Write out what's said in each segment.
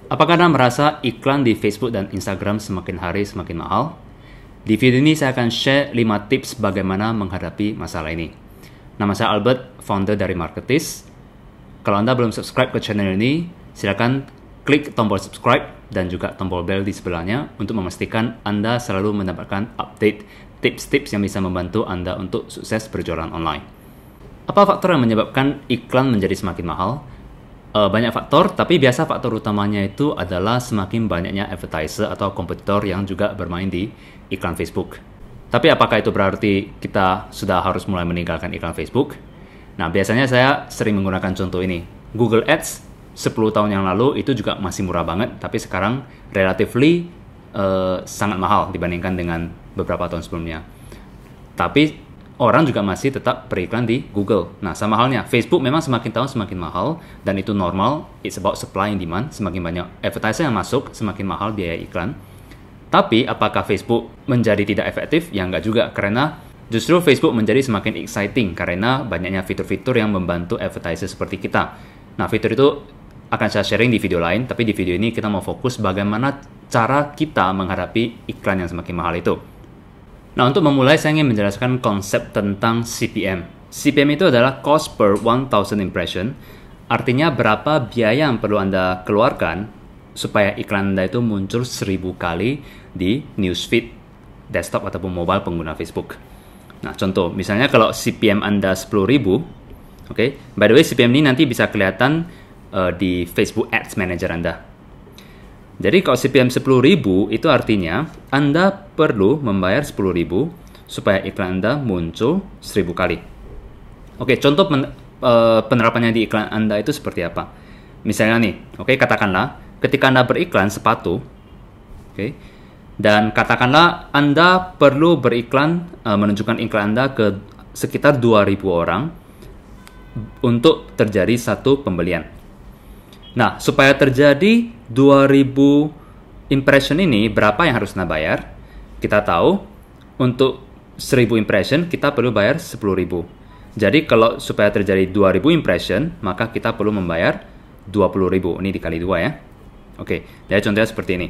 Apakah Anda merasa iklan di Facebook dan Instagram semakin hari semakin mahal? Di video ini saya akan share 5 tips bagaimana menghadapi masalah ini. Nama saya Albert, founder dari Marketis. Kalau Anda belum subscribe ke channel ini, silakan klik tombol subscribe dan juga tombol bell di sebelahnya untuk memastikan Anda selalu mendapatkan update tips-tips yang bisa membantu Anda untuk sukses berjualan online. Apa faktor yang menyebabkan iklan menjadi semakin mahal? Banyak faktor, tapi biasa faktor utamanya itu adalah semakin banyaknya advertiser atau kompetitor yang juga bermain di iklan Facebook. Tapi apakah itu berarti kita sudah harus mulai meninggalkan iklan Facebook? Nah, biasanya saya sering menggunakan contoh ini. Google Ads 10 tahun yang lalu itu juga masih murah banget, tapi sekarang relatively sangat mahal dibandingkan dengan beberapa tahun sebelumnya. Tapi orang juga masih tetap beriklan di Google. Nah, sama halnya, Facebook memang semakin tahun semakin mahal, dan itu normal, it's about supply and demand, semakin banyak advertiser yang masuk, semakin mahal biaya iklan. Tapi, apakah Facebook menjadi tidak efektif? Ya enggak juga, karena justru Facebook menjadi semakin exciting, karena banyaknya fitur-fitur yang membantu advertiser seperti kita. Nah, fitur itu akan saya sharing di video lain, tapi di video ini kita mau fokus bagaimana cara kita menghadapi iklan yang semakin mahal itu. Nah, untuk memulai saya ingin menjelaskan konsep tentang CPM. CPM itu adalah cost per 1000 impression, artinya berapa biaya yang perlu Anda keluarkan supaya iklan Anda itu muncul 1000 kali di newsfeed desktop ataupun mobile pengguna Facebook. Nah, contoh, misalnya kalau CPM Anda 10.000, oke, by the way CPM ini nanti bisa kelihatan di Facebook Ads Manager Anda. Jadi kalau CPM 10.000 itu artinya Anda perlu membayar 10.000 supaya iklan Anda muncul 1000 kali. Oke, contoh penerapannya di iklan Anda itu seperti apa? Misalnya nih, oke, katakanlah ketika Anda beriklan sepatu, oke, dan katakanlah Anda perlu beriklan, menunjukkan iklan Anda ke sekitar 2.000 orang untuk terjadi satu pembelian. Nah, supaya terjadi 2000 impression ini, berapa yang harus Anda bayar? Kita tahu, untuk 1000 impression, kita perlu bayar 10.000. Jadi, kalau supaya terjadi 2000 impression, maka kita perlu membayar 20.000. Ini dikali 2 ya. Oke, jadi contohnya seperti ini.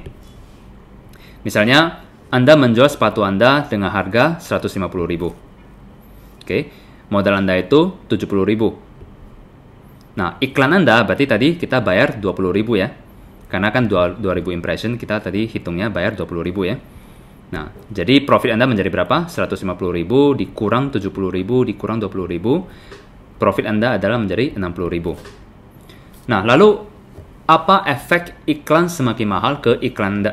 Misalnya, Anda menjual sepatu Anda dengan harga 150.000. Oke, modal Anda itu 70.000. Nah, iklan Anda berarti tadi kita bayar 20.000 ya. Karena kan 2000 impression kita tadi hitungnya bayar 20.000 ya. Nah, jadi profit Anda menjadi berapa? 150.000 dikurang 70.000 dikurang 20.000. Profit Anda adalah menjadi 60.000. Nah, lalu apa efek iklan semakin mahal ke iklan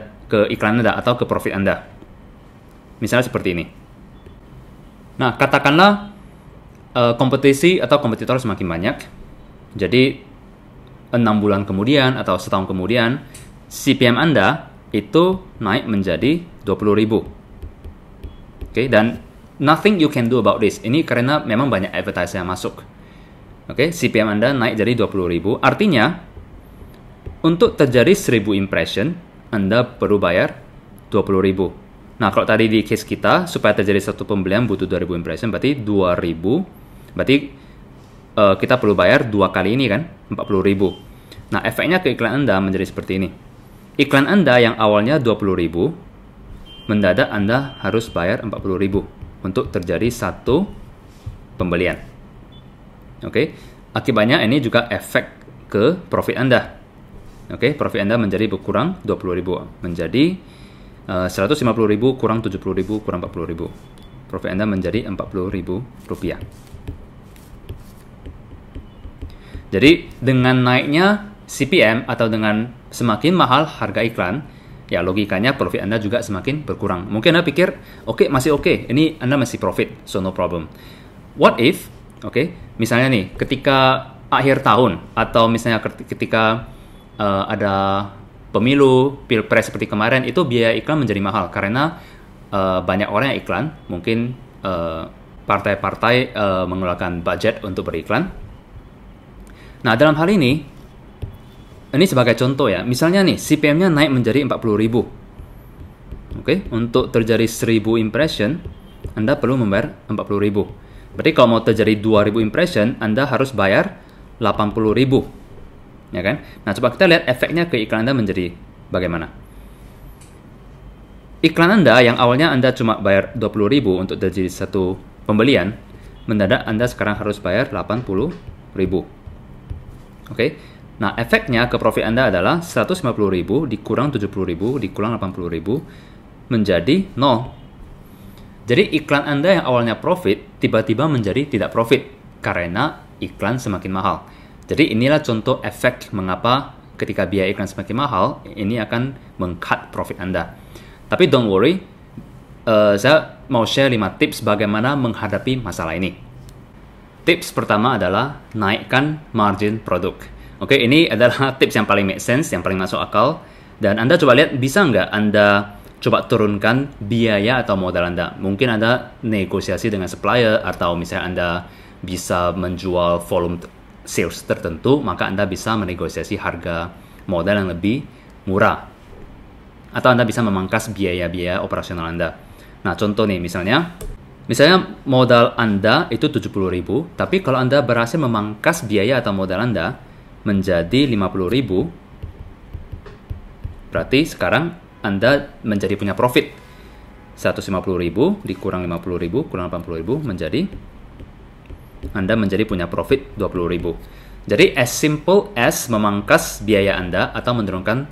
Anda atau ke profit Anda? Misalnya seperti ini. Nah, katakanlah kompetisi atau kompetitor semakin banyak. Jadi 6 bulan kemudian atau setahun kemudian CPM Anda itu naik menjadi 20.000. Oke, dan nothing you can do about this. Ini karena memang banyak advertiser yang masuk. Oke, CPM Anda naik jadi 20.000. Artinya untuk terjadi 1000 impression Anda perlu bayar 20.000. Nah, kalau tadi di case kita supaya terjadi satu pembelian butuh 2000 impression, berarti 2000. Berarti kita perlu bayar 2 kali ini kan, 40.000. Nah, efeknya ke iklan Anda menjadi seperti ini. Iklan Anda yang awalnya 20.000, mendadak Anda harus bayar 40.000 untuk terjadi satu pembelian. Oke, akibatnya ini juga efek ke profit Anda. Oke, profit Anda menjadi berkurang 20.000, menjadi 150.000 kurang 70.000 kurang 40.000. Profit Anda menjadi 40.000 rupiah. Jadi dengan naiknya CPM atau dengan semakin mahal harga iklan, ya logikanya profit Anda juga semakin berkurang. Mungkin Anda pikir, oke, masih oke, ini Anda masih profit, so no problem. What if, oke, misalnya nih, ketika akhir tahun, atau misalnya ketika ada pemilu, pilpres seperti kemarin, itu biaya iklan menjadi mahal, karena banyak orang yang iklan, mungkin partai-partai mengeluarkan budget untuk beriklan. Nah, dalam hal ini sebagai contoh ya, misalnya nih, CPM-nya naik menjadi 40.000. Oke, untuk terjadi 1000 impression, Anda perlu membayar 40.000. Berarti kalau mau terjadi 2000 impression, Anda harus bayar 80.000. ya kan? Nah, coba kita lihat efeknya ke iklan Anda menjadi bagaimana. Iklan Anda yang awalnya Anda cuma bayar 20.000 untuk terjadi satu pembelian, mendadak Anda sekarang harus bayar 80.000. Oke. Nah, efeknya ke profit Anda adalah 150.000 dikurang 70.000 dikurang 80.000 menjadi 0. Jadi iklan Anda yang awalnya profit tiba-tiba menjadi tidak profit karena iklan semakin mahal. Jadi inilah contoh efek mengapa ketika biaya iklan semakin mahal, ini akan meng-cut profit Anda. Tapi don't worry, saya mau share 5 tips bagaimana menghadapi masalah ini. Tips pertama adalah naikkan margin produk. Oke, ini adalah tips yang paling make sense, yang paling masuk akal. Dan Anda coba lihat, bisa nggak Anda coba turunkan biaya atau modal Anda. Mungkin Anda negosiasi dengan supplier, atau misalnya Anda bisa menjual volume sales tertentu, maka Anda bisa menegosiasi harga modal yang lebih murah. Atau Anda bisa memangkas biaya-biaya operasional Anda. Nah, contoh nih, misalnya modal Anda itu 70.000, tapi kalau Anda berhasil memangkas biaya atau modal Anda menjadi 50.000, berarti sekarang Anda menjadi punya profit 150.000 dikurang 50.000 kurang 80.000 menjadi Anda menjadi punya profit 20.000. Jadi as simple as memangkas biaya Anda atau menurunkan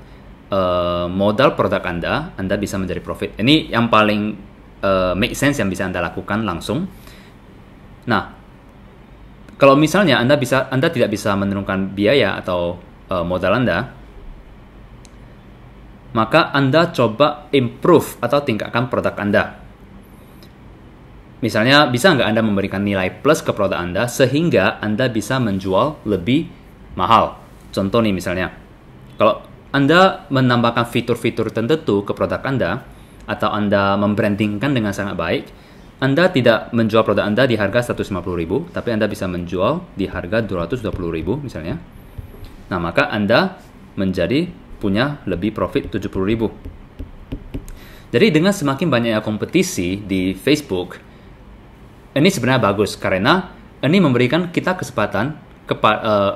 modal produk Anda bisa menjadi profit. Ini yang paling make sense yang bisa Anda lakukan langsung. Nah, kalau misalnya Anda tidak bisa menurunkan biaya atau modal Anda, maka Anda coba improve atau tingkatkan produk Anda. Misalnya, bisa nggak Anda memberikan nilai plus ke produk Anda sehingga Anda bisa menjual lebih mahal? Contoh nih misalnya, kalau Anda menambahkan fitur-fitur tertentu ke produk Anda, atau Anda membrandingkan dengan sangat baik, Anda tidak menjual produk Anda di harga 150.000, tapi Anda bisa menjual di harga 220.000 misalnya. Nah, maka Anda menjadi punya lebih profit 70.000. Jadi dengan semakin banyaknya kompetisi di Facebook, ini sebenarnya bagus karena ini memberikan kita kesempatan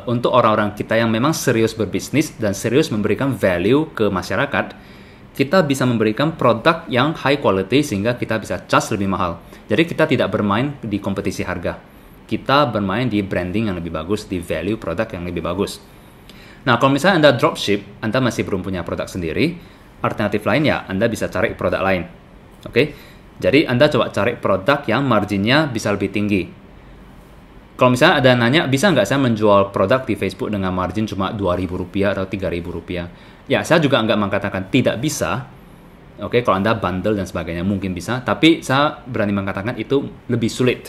untuk orang-orang kita yang memang serius berbisnis dan serius memberikan value ke masyarakat. Kita bisa memberikan produk yang high quality sehingga kita bisa charge lebih mahal. Jadi kita tidak bermain di kompetisi harga. Kita bermain di branding yang lebih bagus, di value produk yang lebih bagus. Nah, kalau misalnya Anda dropship, Anda masih belum punya produk sendiri, alternatif lain ya Anda bisa cari produk lain. Oke? Jadi Anda coba cari produk yang marginnya bisa lebih tinggi. Kalau misalnya ada nanya, bisa nggak saya menjual produk di Facebook dengan margin cuma Rp2.000 atau Rp3.000? Ya, saya juga nggak mengatakan tidak bisa. Oke, kalau Anda bundle dan sebagainya mungkin bisa, tapi saya berani mengatakan itu lebih sulit.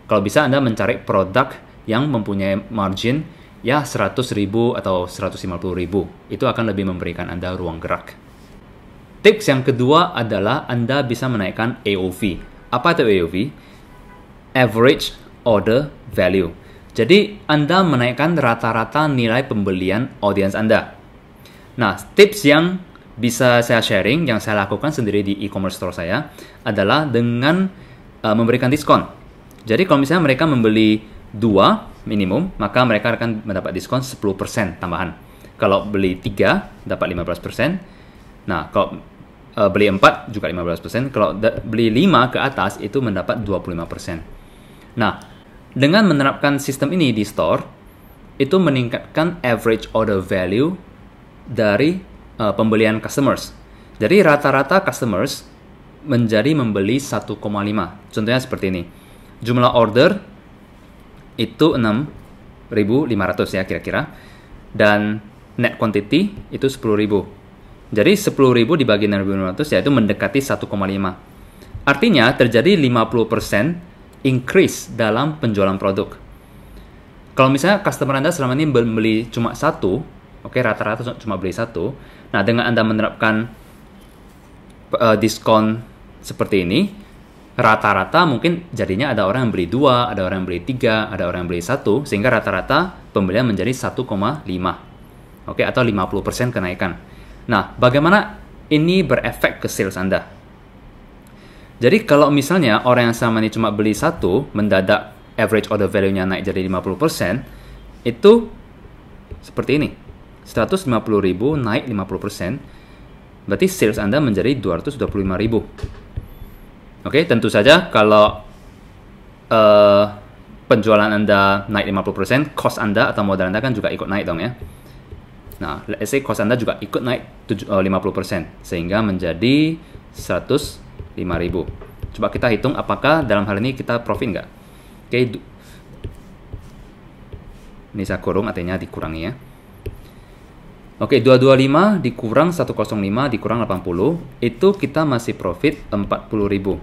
Kalau bisa Anda mencari produk yang mempunyai margin ya 100.000 atau 150.000, itu akan lebih memberikan Anda ruang gerak. Tips yang kedua adalah Anda bisa menaikkan AOV. Apa itu AOV? Average Order Value. Jadi Anda menaikkan rata-rata nilai pembelian audiens Anda. Nah, tips yang bisa saya sharing, yang saya lakukan sendiri di e-commerce store saya, adalah dengan memberikan diskon. Jadi kalau misalnya mereka membeli 2 minimum, maka mereka akan mendapat diskon 10% tambahan. Kalau beli 3, dapat 15%. Nah, kalau beli 4 juga 15%. Kalau beli 5 ke atas, itu mendapat 25%. Nah, dengan menerapkan sistem ini di store, itu meningkatkan average order value dari pembelian customers. Jadi rata-rata customers menjadi membeli 1,5. Contohnya seperti ini. Jumlah order itu 6.500 ya kira-kira. Dan net quantity itu 10.000. Jadi 10.000 dibagi 6.500 yaitu mendekati 1,5. Artinya terjadi 50% increase dalam penjualan produk. Kalau misalnya customer Anda selama ini beli cuma 1, oke, rata-rata cuma beli 1. Nah, dengan Anda menerapkan diskon seperti ini, rata-rata mungkin jadinya ada orang yang beli 2, ada orang yang beli 3, ada orang yang beli 1, sehingga rata-rata pembelian menjadi 1,5. Oke, atau 50% kenaikan. Nah, bagaimana ini berefek ke sales Anda? Jadi kalau misalnya orang yang selama ini cuma beli 1, mendadak average order value-nya naik jadi 50%, itu seperti ini. 150.000 naik 50%, berarti sales Anda menjadi 225.000. Oke, tentu saja kalau penjualan Anda naik 50%, cost Anda atau modal Anda kan juga ikut naik dong ya. Nah, let's say cost Anda juga ikut naik 50%, sehingga menjadi 105.000. Coba kita hitung apakah dalam hal ini kita profit nggak. Oke, ini saya kurung, artinya dikurangi ya. Oke, 225 dikurang 105 dikurang 80, itu kita masih profit 40.000.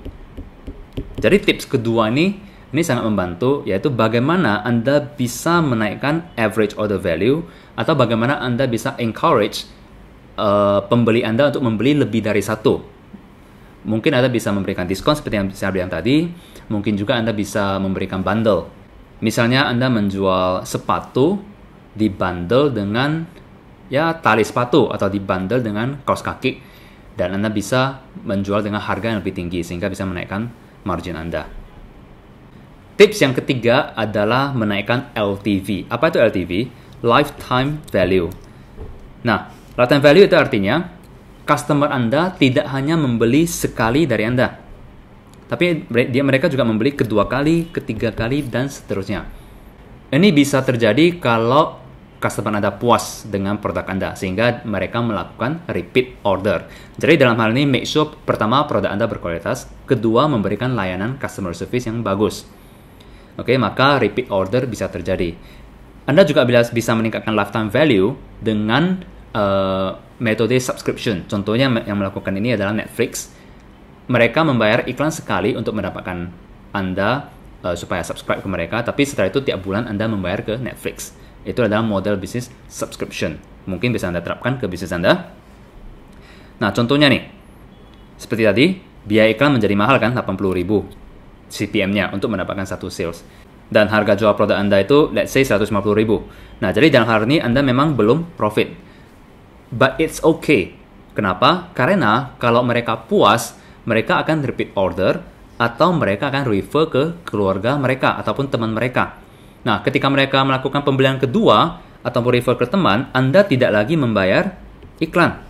Jadi tips kedua ini sangat membantu, yaitu bagaimana Anda bisa menaikkan average order value, atau bagaimana Anda bisa encourage pembeli Anda untuk membeli lebih dari satu. Mungkin Anda bisa memberikan diskon seperti yang saya bilang tadi, mungkin juga Anda bisa memberikan bundle. Misalnya Anda menjual sepatu dibundle dengan ya tali sepatu atau dibundle dengan kaos kaki, dan Anda bisa menjual dengan harga yang lebih tinggi sehingga bisa menaikkan margin Anda. Tips yang ketiga adalah menaikkan LTV. Apa itu LTV? Lifetime value. Nah, lifetime value itu artinya customer Anda tidak hanya membeli sekali dari Anda, tapi mereka juga membeli kedua kali, ketiga kali, dan seterusnya. Ini bisa terjadi kalau customer Anda puas dengan produk Anda, sehingga mereka melakukan repeat order. Jadi dalam hal ini, make sure pertama produk Anda berkualitas, kedua memberikan layanan customer service yang bagus. Oke, maka repeat order bisa terjadi. Anda juga bisa meningkatkan lifetime value dengan metode subscription. Contohnya yang melakukan ini adalah Netflix. Mereka membayar iklan sekali untuk mendapatkan Anda supaya subscribe ke mereka, tapi setelah itu tiap bulan Anda membayar ke Netflix. Itu adalah model bisnis subscription. Mungkin bisa Anda terapkan ke bisnis Anda. Nah, contohnya nih, seperti tadi, biaya iklan menjadi mahal kan, 80.000 CPM-nya untuk mendapatkan satu sales. Dan harga jual produk Anda itu, let's say 150.000. Nah, jadi dalam hal ini Anda memang belum profit. But it's okay. Kenapa? Karena kalau mereka puas, mereka akan repeat order, atau mereka akan refer ke keluarga mereka ataupun teman mereka. Nah, ketika mereka melakukan pembelian kedua ataupun refer ke teman, Anda tidak lagi membayar iklan.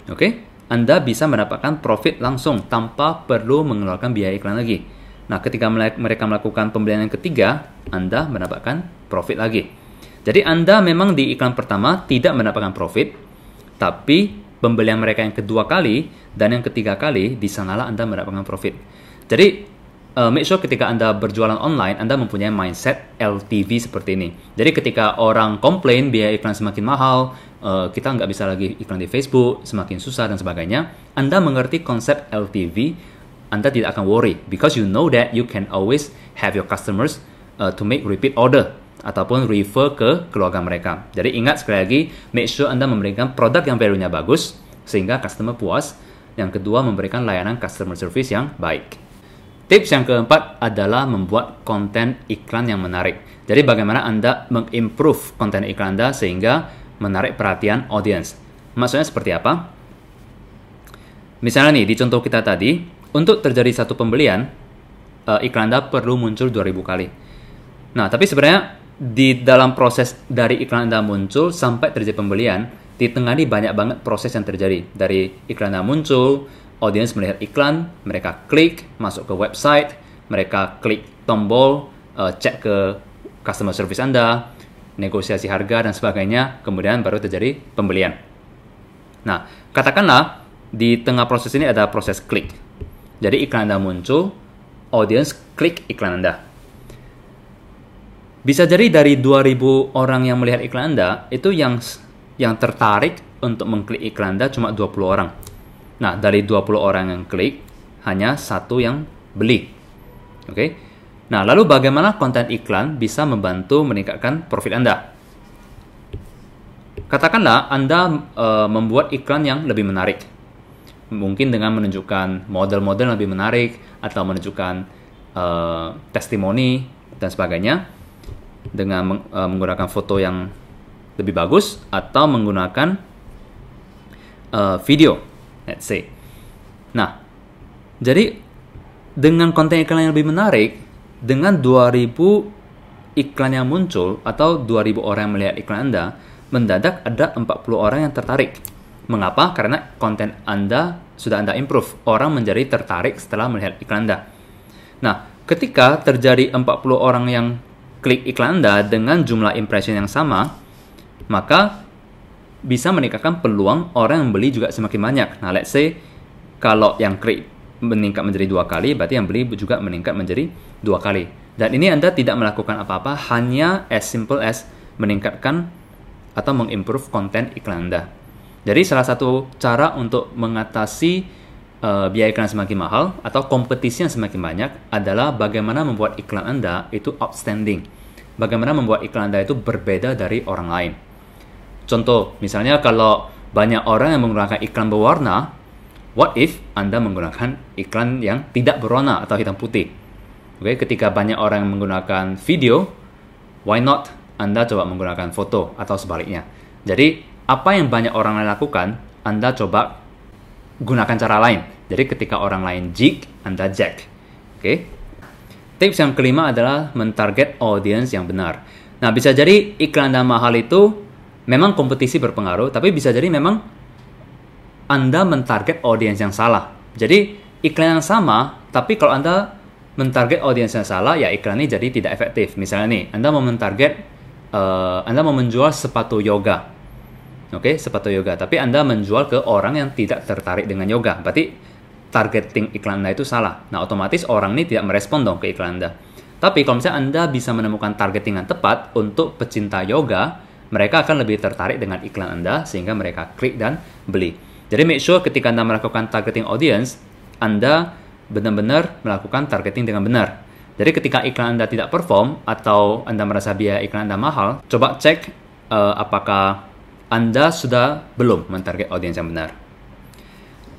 Oke? Anda bisa mendapatkan profit langsung tanpa perlu mengeluarkan biaya iklan lagi. Nah, ketika mereka melakukan pembelian yang ketiga, Anda mendapatkan profit lagi. Jadi, Anda memang di iklan pertama tidak mendapatkan profit, tapi pembelian mereka yang kedua kali dan yang ketiga kali, di sanalah Anda mendapatkan profit. Jadi, make sure ketika Anda berjualan online, Anda mempunyai mindset LTV seperti ini. Jadi ketika orang komplain biaya iklan semakin mahal, kita nggak bisa lagi iklan di Facebook, semakin susah dan sebagainya, Anda mengerti konsep LTV, Anda tidak akan worry. Because you know that you can always have your customers to make repeat order, ataupun refer ke keluarga mereka. Jadi ingat sekali lagi, make sure Anda memberikan produk yang value-nya bagus, sehingga customer puas. Yang kedua, memberikan layanan customer service yang baik. Tips yang keempat adalah membuat konten iklan yang menarik. Jadi bagaimana Anda mengimprove konten iklan Anda sehingga menarik perhatian audience. Maksudnya seperti apa? Misalnya nih, di contoh kita tadi, untuk terjadi satu pembelian, iklan Anda perlu muncul 2000 kali. Nah, tapi sebenarnya di dalam proses dari iklan Anda muncul sampai terjadi pembelian, ditengani banyak banget proses yang terjadi. Dari iklan Anda muncul, audiens melihat iklan, mereka klik, masuk ke website, mereka klik tombol, cek ke customer service Anda, negosiasi harga dan sebagainya, kemudian baru terjadi pembelian. Nah, katakanlah di tengah proses ini ada proses klik. Jadi iklan Anda muncul, audiens klik iklan Anda. Bisa jadi dari 2000 orang yang melihat iklan Anda, itu yang tertarik untuk mengklik iklan Anda cuma 20 orang. Nah, dari 20 orang yang klik, hanya satu yang beli. Oke? Nah, lalu bagaimana konten iklan bisa membantu meningkatkan profit Anda? Katakanlah Anda membuat iklan yang lebih menarik. Mungkin dengan menunjukkan model-model yang lebih menarik, atau menunjukkan testimoni dan sebagainya, dengan menggunakan foto yang lebih bagus, atau menggunakan video. Let's say. Nah, jadi dengan konten iklan yang lebih menarik, dengan 2000 iklan yang muncul atau 2000 orang yang melihat iklan Anda, mendadak ada 40 orang yang tertarik. Mengapa? Karena konten Anda sudah Anda improve. Orang menjadi tertarik setelah melihat iklan Anda. Nah, ketika terjadi 40 orang yang klik iklan Anda dengan jumlah impression yang sama, maka bisa meningkatkan peluang orang yang beli juga semakin banyak. Nah, let's say kalau yang klik meningkat menjadi 2 kali, berarti yang beli juga meningkat menjadi 2 kali. Dan ini Anda tidak melakukan apa-apa, hanya as simple as meningkatkan atau mengimprove konten iklan Anda. Jadi salah satu cara untuk mengatasi biaya iklan semakin mahal atau kompetisi yang semakin banyak adalah bagaimana membuat iklan Anda itu outstanding. Bagaimana membuat iklan Anda itu berbeda dari orang lain. Contoh, misalnya kalau banyak orang yang menggunakan iklan berwarna, what if Anda menggunakan iklan yang tidak berwarna atau hitam putih? Oke, ketika banyak orang yang menggunakan video, why not Anda coba menggunakan foto atau sebaliknya. Jadi, apa yang banyak orang lain lakukan, Anda coba gunakan cara lain. Jadi ketika orang lain jig, Anda jack. Oke. Tips yang kelima adalah mentarget audience yang benar. Nah, bisa jadi iklan Anda mahal itu memang kompetisi berpengaruh, tapi bisa jadi memang Anda mentarget audience yang salah. Jadi iklan yang sama, tapi kalau Anda mentarget audience yang salah, ya iklan ini jadi tidak efektif. Misalnya nih, Anda mau Anda mau menjual sepatu yoga. Oke, sepatu yoga. Tapi Anda menjual ke orang yang tidak tertarik dengan yoga. Berarti targeting iklan Anda itu salah. Nah, otomatis orang ini tidak merespon dong ke iklan Anda. Tapi kalau misalnya Anda bisa menemukan targeting yang tepat untuk pecinta yoga, mereka akan lebih tertarik dengan iklan Anda sehingga mereka klik dan beli. Jadi make sure ketika Anda melakukan targeting audience, Anda benar-benar melakukan targeting dengan benar. Jadi ketika iklan Anda tidak perform atau Anda merasa biaya iklan Anda mahal, coba cek apakah Anda sudah belum mentarget audiens yang benar.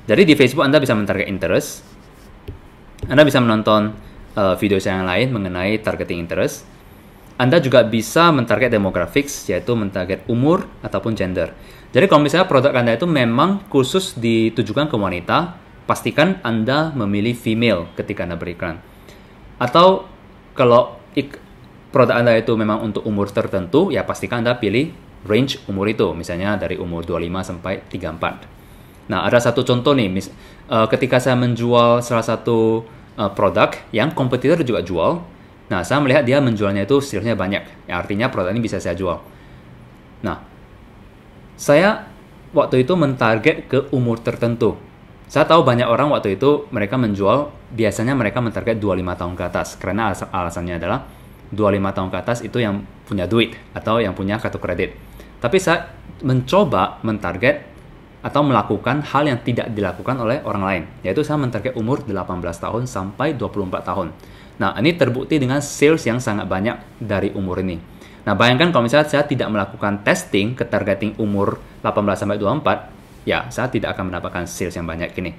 Jadi di Facebook Anda bisa mentarget interest. Anda bisa menonton video saya yang lain mengenai targeting interest. Anda juga bisa mentarget demographics, yaitu mentarget umur ataupun gender. Jadi kalau misalnya produk Anda itu memang khusus ditujukan ke wanita, pastikan Anda memilih female ketika Anda beriklan. Atau kalau produk Anda itu memang untuk umur tertentu, ya pastikan Anda pilih range umur itu, misalnya dari umur 25 sampai 34. Nah, ada satu contoh nih, ketika saya menjual salah satu produk yang kompetitor juga jual, nah saya melihat dia menjualnya itu salesnya banyak, ya, artinya produk ini bisa saya jual. Nah, saya waktu itu mentarget ke umur tertentu. Saya tahu banyak orang waktu itu mereka menjual, biasanya mereka mentarget 25 tahun ke atas, karena alasannya adalah 25 tahun ke atas itu yang punya duit atau yang punya kartu kredit. Tapi saya mencoba mentarget atau melakukan hal yang tidak dilakukan oleh orang lain, yaitu saya mentarget umur 18 tahun sampai 24 tahun. Nah, ini terbukti dengan sales yang sangat banyak dari umur ini. Nah, bayangkan kalau misalnya saya tidak melakukan testing ke targeting umur 18 sampai 24, ya saya tidak akan mendapatkan sales yang banyak ini.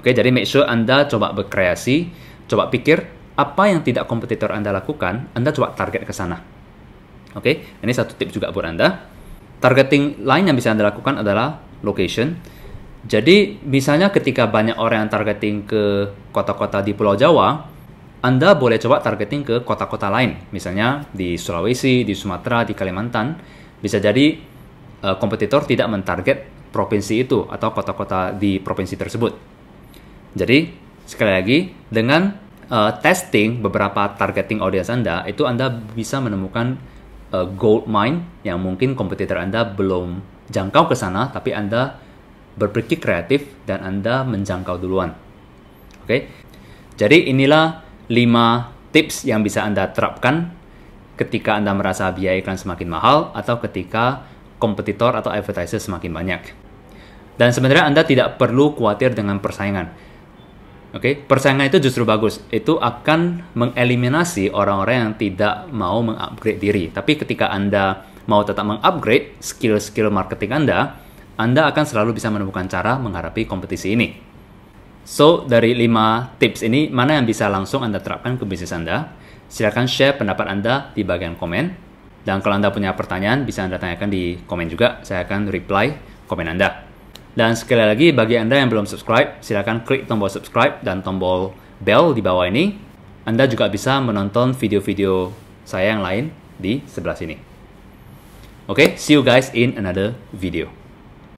Oke, jadi make sure Anda coba berkreasi, coba pikir apa yang tidak kompetitor Anda lakukan, Anda coba target ke sana. Oke, ini satu tips juga buat Anda. Targeting lain yang bisa Anda lakukan adalah location. Jadi, misalnya ketika banyak orang yang targeting ke kota-kota di Pulau Jawa, Anda boleh coba targeting ke kota-kota lain. Misalnya di Sulawesi, di Sumatera, di Kalimantan. Bisa jadi kompetitor tidak mentarget provinsi itu atau kota-kota di provinsi tersebut. Jadi, sekali lagi, dengan testing beberapa targeting audience Anda, itu Anda bisa menemukan gold mine yang mungkin kompetitor Anda belum jangkau ke sana, tapi Anda berpikir kreatif dan Anda menjangkau duluan. Oke. Jadi inilah 5 tips yang bisa Anda terapkan ketika Anda merasa biaya iklan semakin mahal atau ketika kompetitor atau advertiser semakin banyak. Dan sebenarnya Anda tidak perlu khawatir dengan persaingan. Oke, persaingan itu justru bagus. Itu akan mengeliminasi orang-orang yang tidak mau mengupgrade diri. Tapi ketika Anda mau tetap mengupgrade skill-skill marketing Anda akan selalu bisa menemukan cara menghadapi kompetisi ini. So, dari 5 tips ini, mana yang bisa langsung Anda terapkan ke bisnis Anda? Silakan share pendapat Anda di bagian komen. Dan kalau Anda punya pertanyaan, bisa Anda tanyakan di komen juga. Saya akan reply komen Anda. Dan sekali lagi, bagi Anda yang belum subscribe, silakan klik tombol subscribe dan tombol bell di bawah ini. Anda juga bisa menonton video-video saya yang lain di sebelah sini. Oke, see you guys in another video.